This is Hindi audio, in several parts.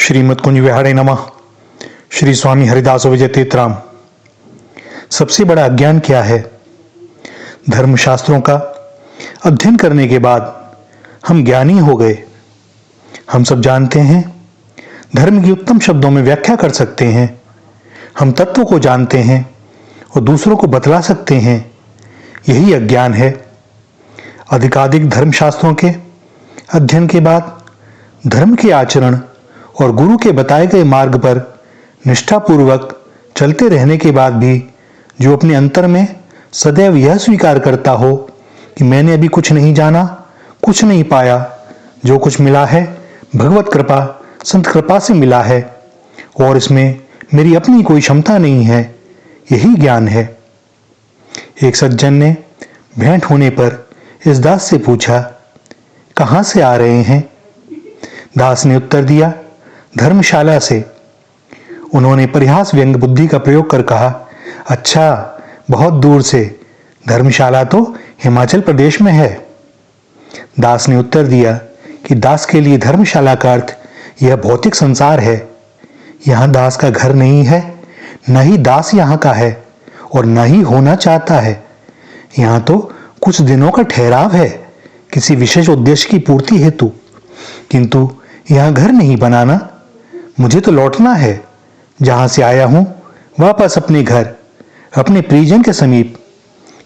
श्रीमद कुंज विहारे नमः। श्री स्वामी हरिदास विजय तीर्थराम। सबसे बड़ा अज्ञान क्या है? धर्मशास्त्रों का अध्ययन करने के बाद हम ज्ञानी हो गए। हम सब जानते हैं, धर्म की उत्तम शब्दों में व्याख्या कर सकते हैं। हम तत्व को जानते हैं और दूसरों को बतला सकते हैं। यही अज्ञान है। अधिकाधिक धर्मशास्त्रों के अध्ययन के बाद धर्म के आचरण और गुरु के बताए गए मार्ग पर निष्ठापूर्वक चलते रहने के बाद भी जो अपने अंतर में सदैव यह स्वीकार करता हो कि मैंने अभी कुछ नहीं जाना, कुछ नहीं पाया, जो कुछ मिला है भगवत कृपा, संत कृपा से मिला है और इसमें मेरी अपनी कोई क्षमता नहीं है, यही ज्ञान है। एक सज्जन ने भेंट होने पर इस दास से पूछा, कहाँ से आ रहे हैं? दास ने उत्तर दिया, धर्मशाला से। उन्होंने परिहास व्यंग बुद्धि का प्रयोग कर कहा, अच्छा, बहुत दूर से? धर्मशाला तो हिमाचल प्रदेश में है। दास ने उत्तर दिया कि दास के लिए धर्मशाला का अर्थ यह भौतिक संसार है। यहाँ दास का घर नहीं है, न ही दास यहाँ का है और न ही होना चाहता है। यहाँ तो कुछ दिनों का ठहराव है, किसी विशेष उद्देश्य की पूर्ति हेतु, किंतु यहाँ घर नहीं बनाना। मुझे तो लौटना है, जहां से आया हूं वापस अपने घर, अपने परिजन के समीप।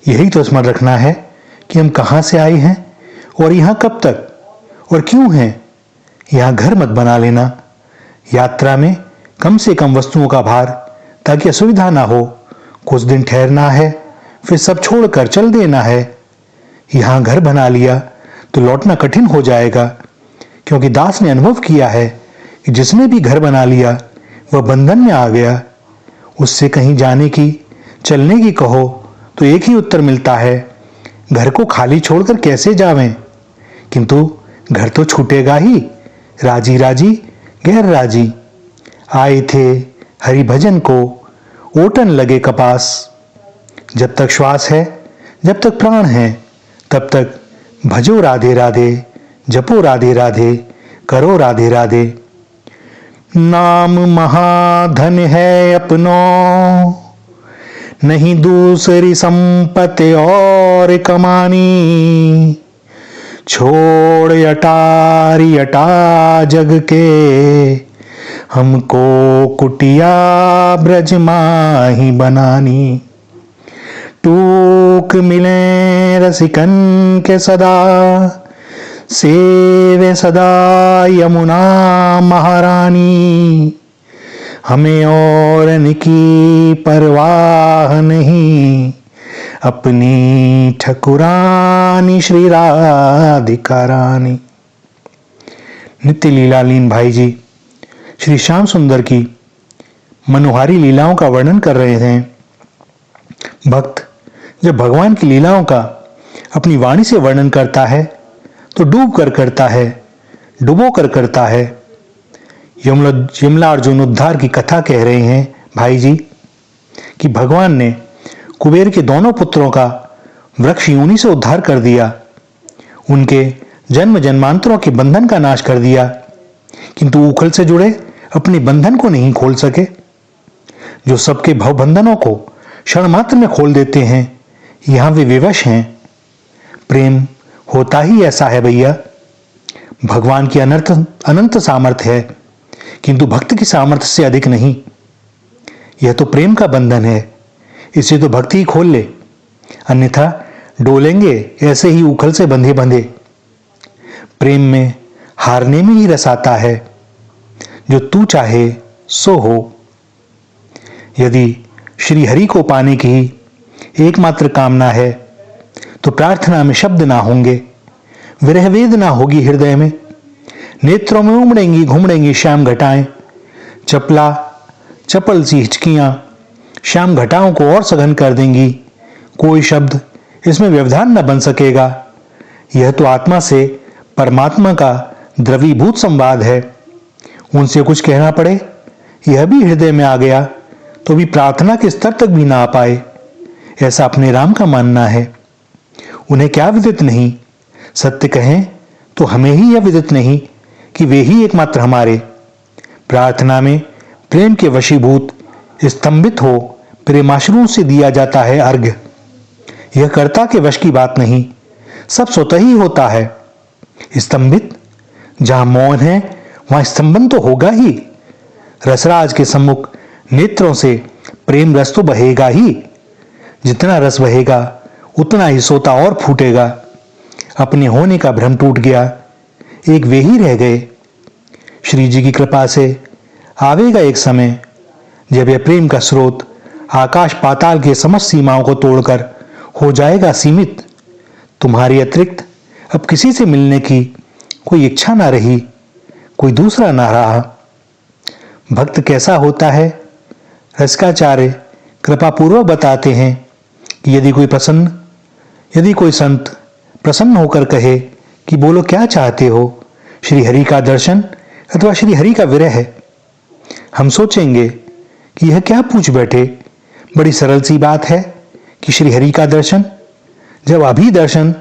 यही तो स्मरण रखना है कि हम कहां से आए हैं और यहां कब तक और क्यों हैं। यहां घर मत बना लेना। यात्रा में कम से कम वस्तुओं का भार, ताकि असुविधा ना हो। कुछ दिन ठहरना है, फिर सब छोड़कर चल देना है। यहां घर बना लिया तो लौटना कठिन हो जाएगा, क्योंकि दास ने अनुभव किया है कि जिसने भी घर बना लिया वह बंधन में आ गया। उससे कहीं जाने की, चलने की कहो तो एक ही उत्तर मिलता है, घर को खाली छोड़कर कैसे जावें? किंतु घर तो छूटेगा ही। राजी राजी गैर राजी। आए थे हरि भजन को, ओटन लगे कपास। जब तक श्वास है, जब तक प्राण है, तब तक भजो राधे राधे, जपो राधे राधे, करो राधे राधे। नाम महाधन है अपनो, नहीं दूसरी संपत्ति और कमानी। छोड़ अटारी अटा जग के, हमको कुटिया ब्रज माही बनानी। टूक मिले रसिकन के सदा, सेवे सदा यमुना महारानी। हमें और इनकी परवाह नहीं, अपनी ठकुरानी श्री राधिका रानी। नित्य लीलालीन भाई जी श्री श्याम सुंदर की मनोहारी लीलाओं का वर्णन कर रहे थे। भक्त जब भगवान की लीलाओं का अपनी वाणी से वर्णन करता है तो डूब कर करता है, डुबो कर करता है। यमला अर्जुन उद्धार की कथा कह रहे हैं भाई जी कि भगवान ने कुबेर के दोनों पुत्रों का वृक्ष योनि से उद्धार कर दिया, उनके जन्म जन्मांतरों के बंधन का नाश कर दिया, किंतु उखल से जुड़े अपने बंधन को नहीं खोल सके। जो सबके भव बंधनों को क्षण मात्र में खोल देते हैं, यहां वे विवश हैं। प्रेम होता ही ऐसा है भैया। भगवान की अनंत सामर्थ्य है, किंतु भक्त की सामर्थ्य से अधिक नहीं। यह तो प्रेम का बंधन है, इसे तो भक्ति ही खोल ले, अन्यथा डोलेंगे ऐसे ही उखल से बंधे बंधे। प्रेम में हारने में ही रस आता है। जो तू चाहे सो हो। यदि श्री हरि को पाने की एकमात्र कामना है तो प्रार्थना में शब्द ना होंगे, विरह वेदना होगी हृदय में। नेत्रों में उमड़ेंगी घुमड़ेंगी श्याम घटाएं, चपल सी हिचकियां श्याम घटाओं को और सघन कर देंगी। कोई शब्द इसमें व्यवधान न बन सकेगा। यह तो आत्मा से परमात्मा का द्रवीभूत संवाद है। उनसे कुछ कहना पड़े, यह भी हृदय में आ गया तो भी प्रार्थना के स्तर तक भी ना आ पाए, ऐसा अपने राम का मानना है। उन्हें क्या विदित नहीं, सत्य कहें तो हमें ही यह विदित नहीं कि वे ही एकमात्र हमारे प्रार्थना में प्रेम के वशीभूत स्तंभित हो प्रेमाश्रुओं से दिया जाता है अर्घ्य। यह कर्ता के वश की बात नहीं, सब स्वतः ही होता है। स्तंभित, जहां मौन है वहां स्तंभन तो होगा ही। रसराज के सम्मुख नेत्रों से प्रेम रस तो बहेगा ही। जितना रस बहेगा उतना ही सोता और फूटेगा। अपने होने का भ्रम टूट गया, एक वे ही रह गए। श्री जी की कृपा से आवेगा एक समय जब यह प्रेम का स्रोत आकाश पाताल के समस्त सीमाओं को तोड़कर हो जाएगा सीमित। तुम्हारी अतिरिक्त अब किसी से मिलने की कोई इच्छा ना रही, कोई दूसरा ना रहा। भक्त कैसा होता है? रसिकाचार्य कृपापूर्वक बताते हैं कि यदि कोई संत प्रसन्न होकर कहे कि बोलो क्या चाहते हो, श्री हरि का दर्शन अथवा श्री हरि का विरह, हम सोचेंगे कि यह क्या पूछ बैठे, बड़ी सरल सी बात है कि श्री हरि का दर्शन। जब अभी दर्शन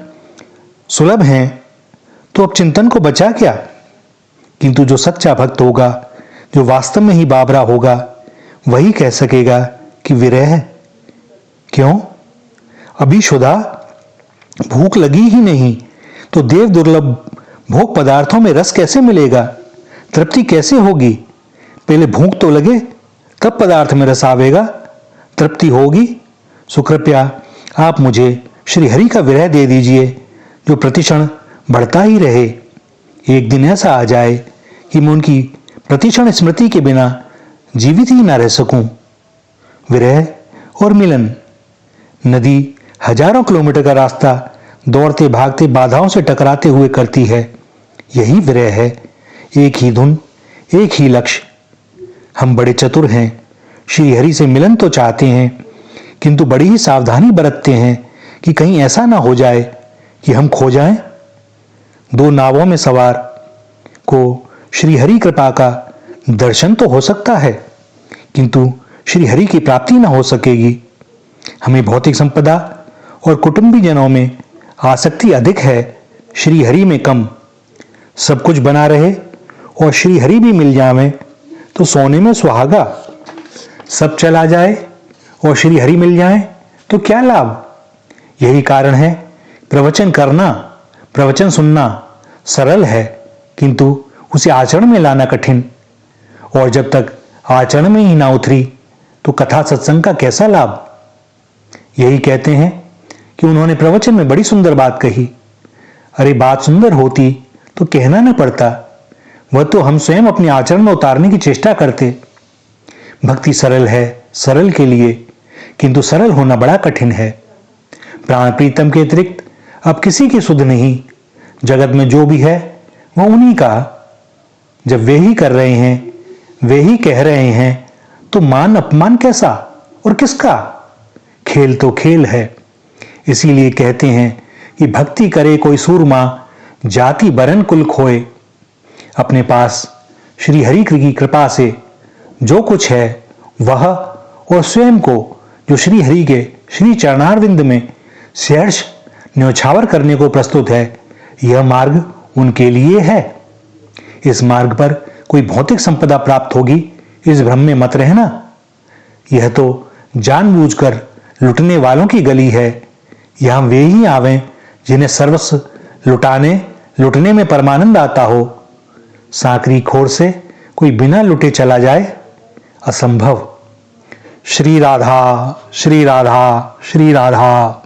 सुलभ हैं तो अब चिंतन को बचा क्या। किंतु जो सच्चा भक्त होगा, जो वास्तव में ही बाबरा होगा, वही कह सकेगा कि विरह है। क्यों? अभी शुदा भूख लगी ही नहीं तो देव दुर्लभ भोग पदार्थों में रस कैसे मिलेगा, तृप्ति कैसे होगी। पहले भूख तो लगे तब पदार्थ में रस आवेगा, तृप्ति होगी। सुकृपया आप मुझे श्री हरि का विरह दे दीजिए, जो प्रतिक्षण बढ़ता ही रहे। एक दिन ऐसा आ जाए कि मैं उनकी प्रतिक्षण स्मृति के बिना जीवित ही ना रह सकूं। विरह और मिलन, नदी हजारों किलोमीटर का रास्ता दौड़ते भागते बाधाओं से टकराते हुए करती है, यही विरह है। एक ही धुन, एक ही लक्ष्य। हम बड़े चतुर हैं, श्री हरि से मिलन तो चाहते हैं, किंतु बड़ी ही सावधानी बरतते हैं कि कहीं ऐसा ना हो जाए कि हम खो जाएं। दो नावों में सवार को श्री हरि कृपा का दर्शन तो हो सकता है, किंतु श्री हरि की प्राप्ति ना हो सकेगी। हमें भौतिक संपदा और कुटुंबी जनों में आसक्ति अधिक है, श्री हरि में कम। सब कुछ बना रहे और श्री हरि भी मिल जावे तो सोने में सुहागा। सब चला जाए और श्री हरि मिल जाए तो क्या लाभ। यही कारण है प्रवचन करना, प्रवचन सुनना सरल है, किंतु उसे आचरण में लाना कठिन। और जब तक आचरण में ही ना उतरी तो कथा सत्संग का कैसा लाभ। यही कहते हैं कि उन्होंने प्रवचन में बड़ी सुंदर बात कही। अरे बात सुंदर होती तो कहना न पड़ता, वह तो हम स्वयं अपने आचरण में उतारने की चेष्टा करते। भक्ति सरल है सरल के लिए, किंतु सरल होना बड़ा कठिन है। प्राण प्रीतम के अतिरिक्त अब किसी की सुध नहीं। जगत में जो भी है वह उन्हीं का। जब वे ही कर रहे हैं, वे ही कह रहे हैं, तो मान अपमान कैसा और किसका। खेल तो खेल है। इसीलिए कहते हैं कि भक्ति करे कोई सूरमा, जाति बरन कुल खोए। अपने पास श्री हरि की कृपा से जो कुछ है वह और स्वयं को जो श्री हरि के श्री चरणारविंद में सहर्ष न्योछावर करने को प्रस्तुत है, यह मार्ग उनके लिए है। इस मार्ग पर कोई भौतिक संपदा प्राप्त होगी, इस भ्रम में मत रहना। यह तो जानबूझकर लुटने वालों की गली है। यहां वे ही आवें जिन्हें सर्वस्व लुटने में परमानंद आता हो। सांकरी खोर से कोई बिना लुटे चला जाए, असंभव। श्री राधा, श्री राधा, श्री राधा।